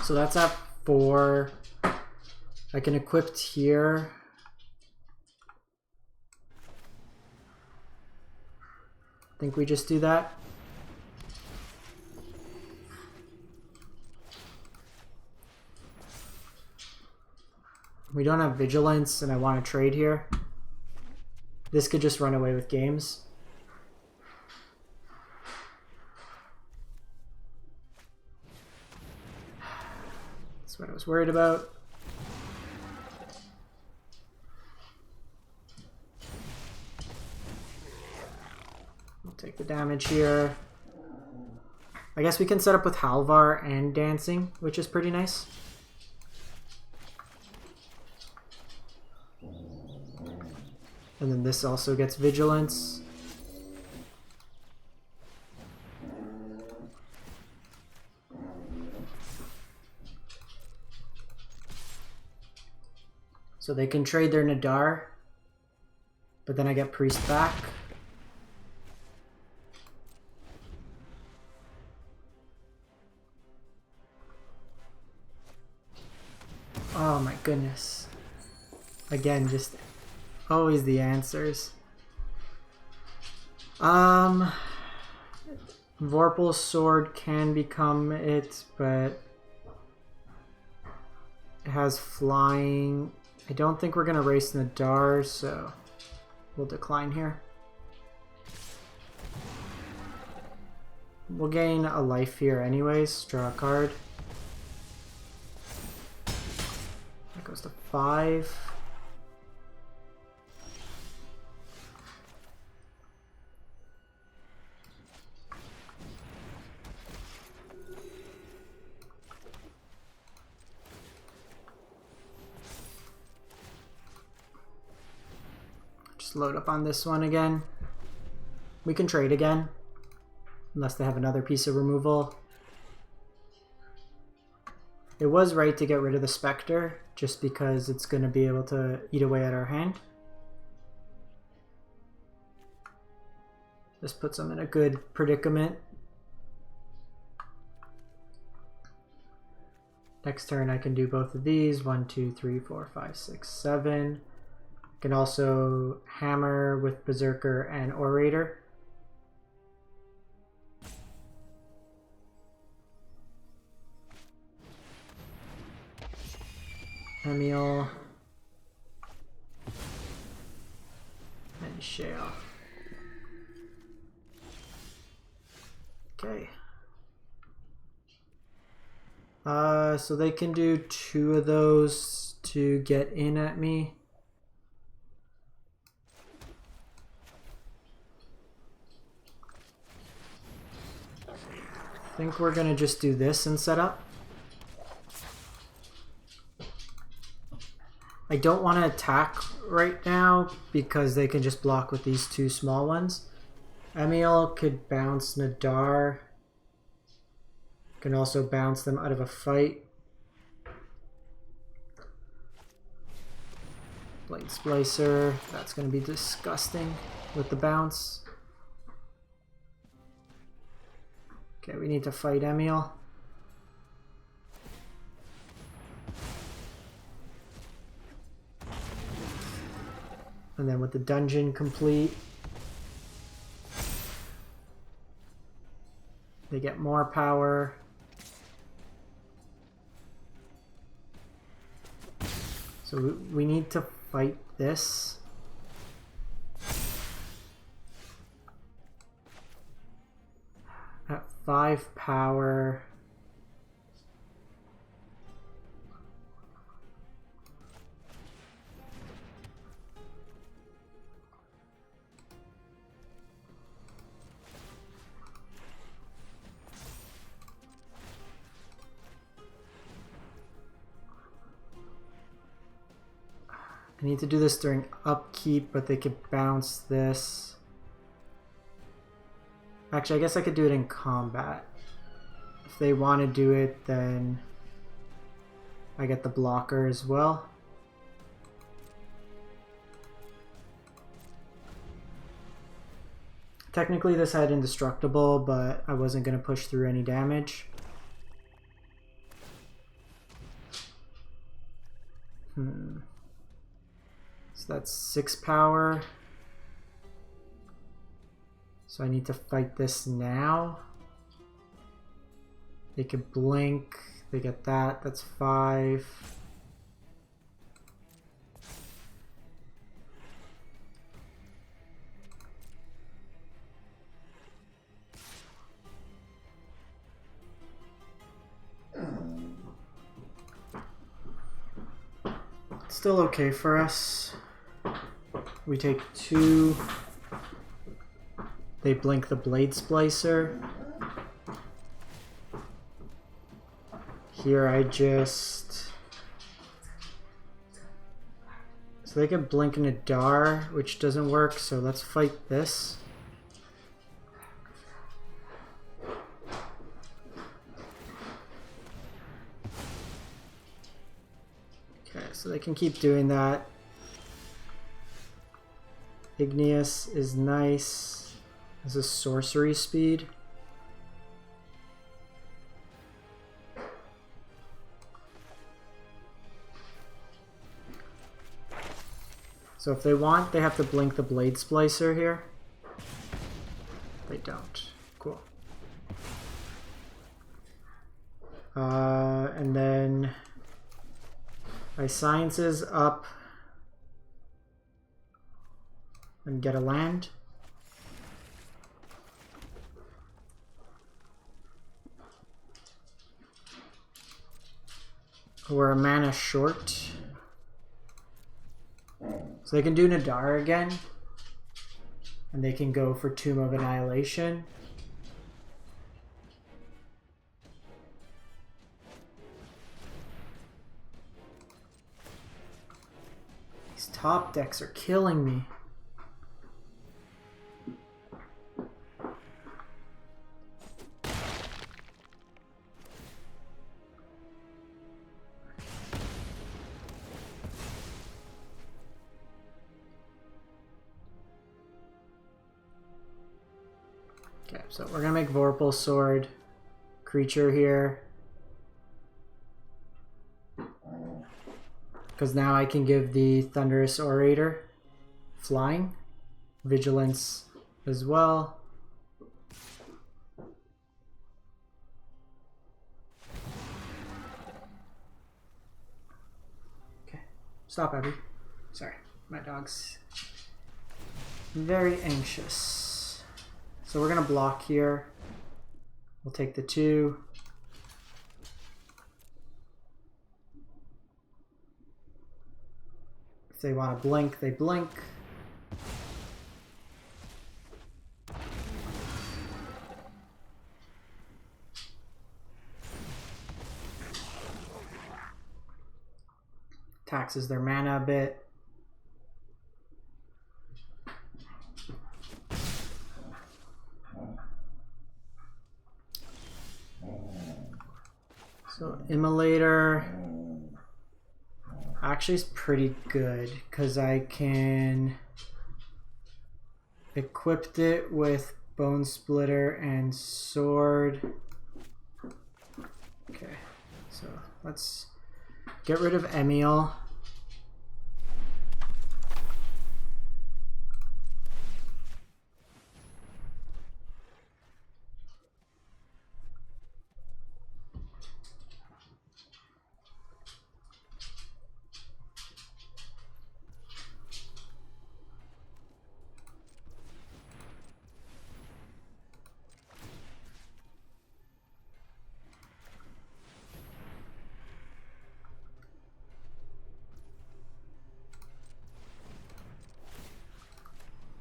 So that's at 4. I can equip here. I think we just do that. We don't have Vigilance and I want to trade here. This could just run away with games. That's what I was worried about. I'll take the damage here. I guess we can set up with Halvar and Dancing, which is pretty nice. And then this also gets Vigilance. So they can trade their Nadar, but then I get Priest back. Oh my goodness. Again, just always the answers. Vorpal's sword can become it, but it has flying. I don't think we're gonna race Nadar, so we'll decline here. We'll gain a life here anyways. Draw a card. That goes to 5. Just load up on this one again. We can trade again, unless they have another piece of removal. It was right to get rid of the Spectre, just because it's going to be able to eat away at our hand. This puts them in a good predicament. Next turn I can do both of these. 1, 2, 3, 4, 5, 6, 7. I can also hammer with Berserker and Orator. Emil. And Shale. Okay. So they can do 2 of those to get in at me. I think we're gonna just do this and set up. I don't want to attack right now because they can just block with these 2 small ones. Emil could bounce Nadar. Can also bounce them out of a fight. Blade Splicer. That's going to be disgusting with the bounce. Okay, we need to fight Emil. And then with the dungeon complete, they get more power. So we need to fight this. At 5 power. I need to do this during upkeep, but they could bounce this. Actually, I guess I could do it in combat. If they want to do it, then I get the blocker as well. Technically this had indestructible, but I wasn't going to push through any damage. So that's 6 power. So I need to fight this now. They could blink. They get that. That's 5. Still okay for us. We take 2. They blink the Blade Splicer. Here I just... So they can blink in a Dar, which doesn't work, so let's fight this. Okay, so they can keep doing that. Igneous is nice as a sorcery speed. So if they want, they have to blink the Blade Splicer here. They don't. Cool. And then my Sciences up and get a land. We're a mana short. So they can do Nadar again. And they can go for Tomb of Annihilation. These top decks are killing me. Okay, so we're gonna make Vorpal Sword creature here. Because now I can give the Thunderous Orator flying, vigilance as well. Okay, stop, Abby. Sorry, my dog's very anxious. So we're gonna block here. We'll take the 2. If they want to blink, they blink. Taxes their mana a bit. So Immolator actually is pretty good because I can equip it with Bone Splitter and Sword. Okay, so let's get rid of Emil.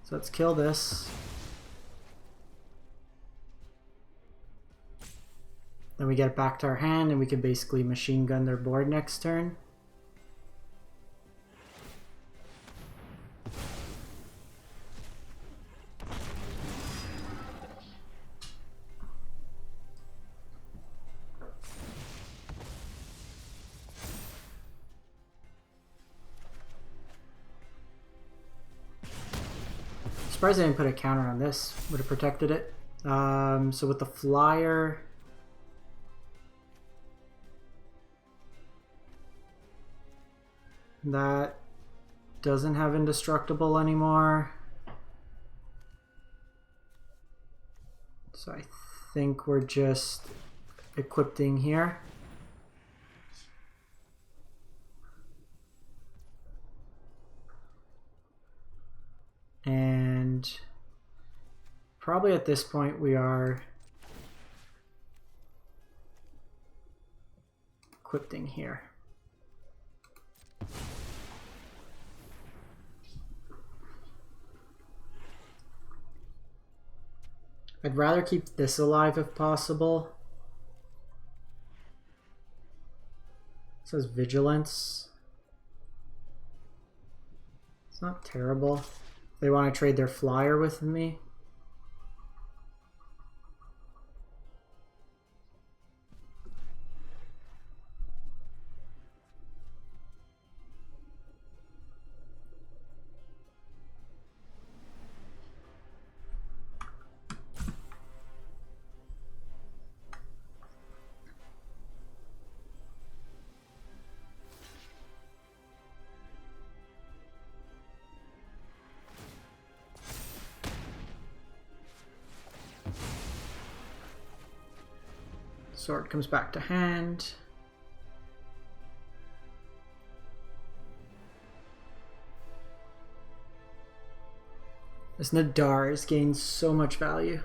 So let's kill this. Then we get it back to our hand and we can basically machine gun their board next turn. Surprised I didn't put a counter on this. Would have protected it. So with the flyer, that doesn't have indestructible anymore. So I think we're just equipping here. And probably at this point we are equipping here. I'd rather keep this alive if possible. says vigilance. It's not terrible. They want to trade their flyer with me. Sword comes back to hand. This Nadar has gained so much value.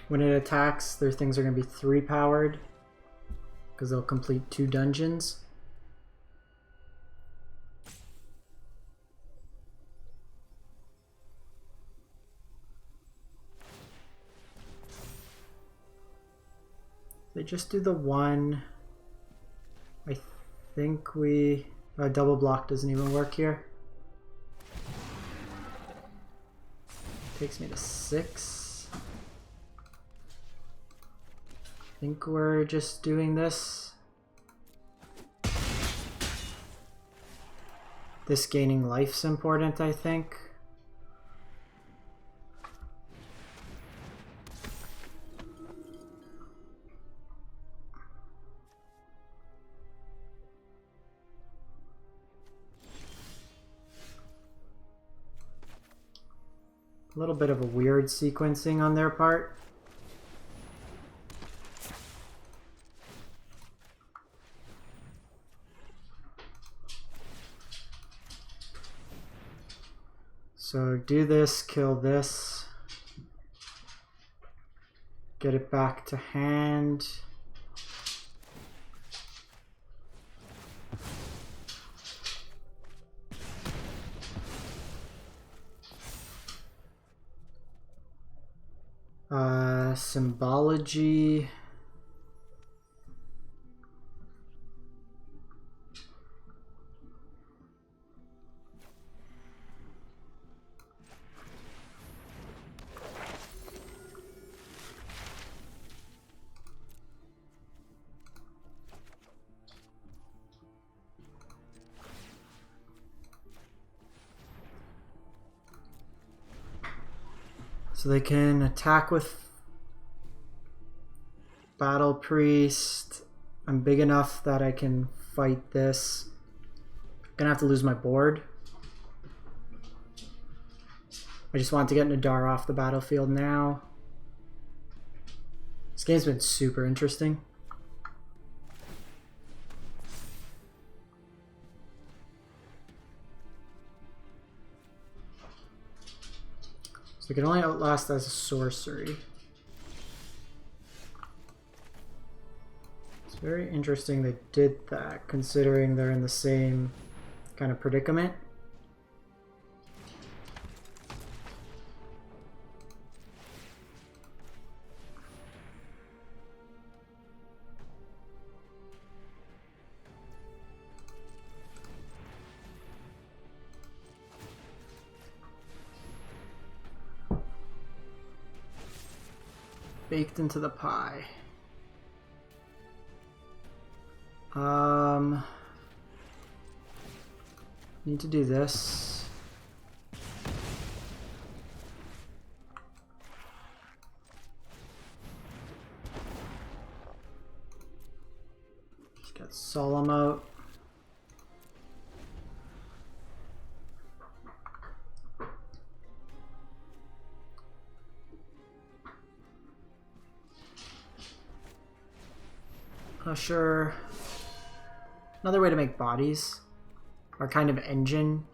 When it attacks, their things are going to be 3 powered because they'll complete 2 dungeons. They just do the 1. I think we... double block doesn't even work here. Takes me to 6. I think we're just doing this. This gaining life's important, I think. A little bit of a weird sequencing on their part. So do this, kill this, get it back to hand. Symbology. So they can attack with Battle Priest. I'm big enough that I can fight this. Gonna have to lose my board. I just want to get Nadar off the battlefield now. This game's been super interesting. So it can only outlast as a sorcery. It's very interesting they did that, considering they're in the same kind of predicament. Baked into the pie. Need to do this. Just got Solemn out. Sure. Another way to make bodies. Our kind of engine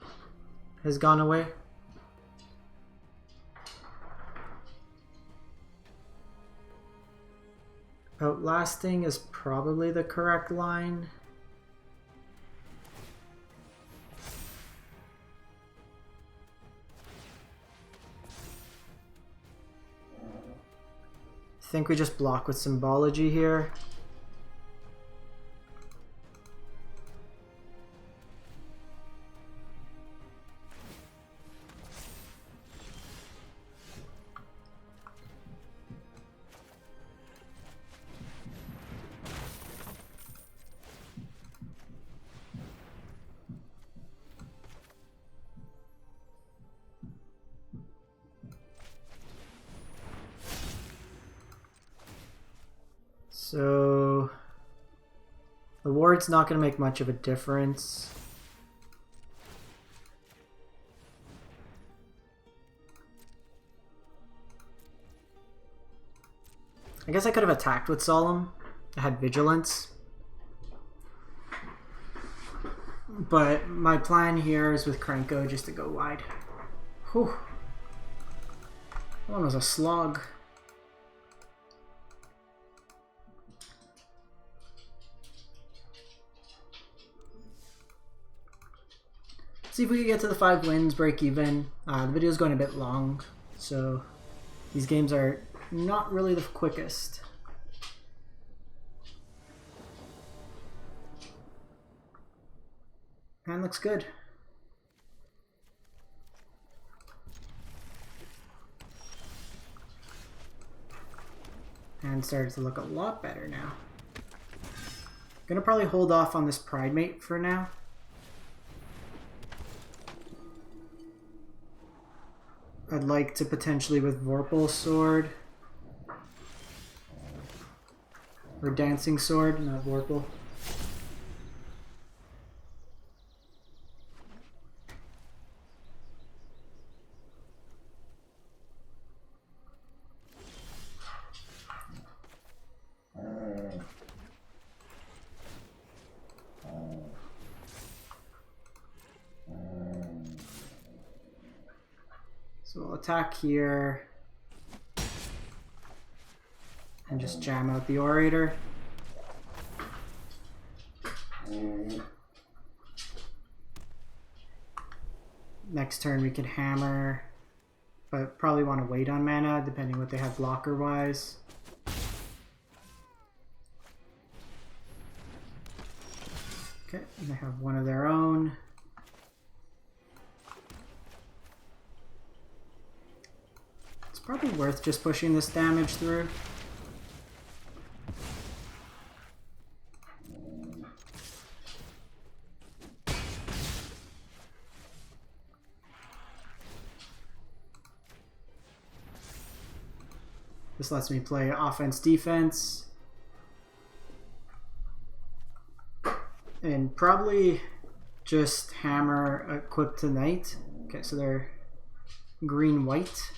has gone away. Outlasting is probably the correct line. think we just block with Symbology here. So the ward's not going to make much of a difference. I guess I could have attacked with Solemn. I had Vigilance. But my plan here is with Krenko just to go wide. Whew. That one was a slog. See if we can get to the 5 wins, break even. The video's going a bit long, so these games are not really the quickest. And looks good. And started to look a lot better now. Gonna probably hold off on this Pride Mate for now. I'd like to potentially with Vorpal's Sword. Or Dancing Sword, not Vorpal. So we'll attack here and just jam out the Orator. Next turn we could hammer, but probably want to wait on mana depending what they have blocker wise. Okay, and they have one of their own. Probably worth just pushing this damage through. This lets me play offense, defense. And probably just hammer equip tonight. Okay, so they're green-white.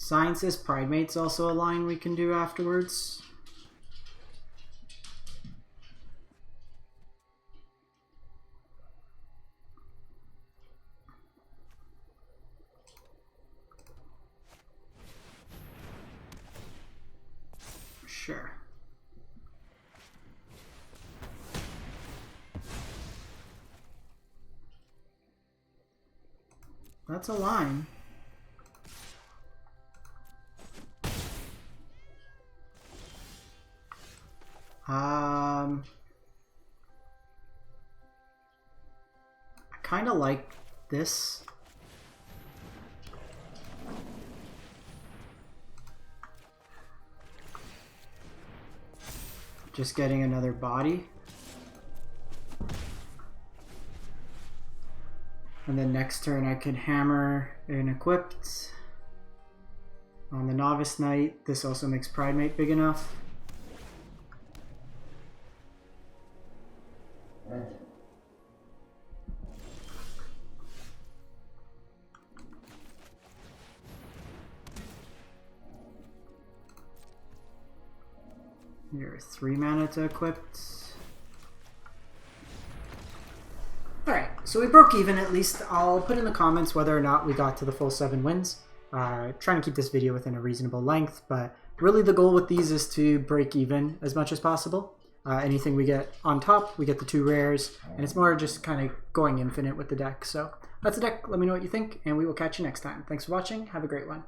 Sciences, Pride Mate's also a line we can do afterwards. Sure. That's a line. I kind of like this. Just getting another body. And then next turn I could hammer and equipped. On the Novice Knight, this also makes Pride Mate big enough. Here, 3 mana to equip. Alright, so we broke even at least. I'll put in the comments whether or not we got to the full 7 wins. Trying to keep this video within a reasonable length, but really the goal with these is to break even as much as possible. Anything we get on top, we get the 2 rares, and it's more just kind of going infinite with the deck. So that's the deck. Let me know what you think, and we will catch you next time. Thanks for watching. Have a great one.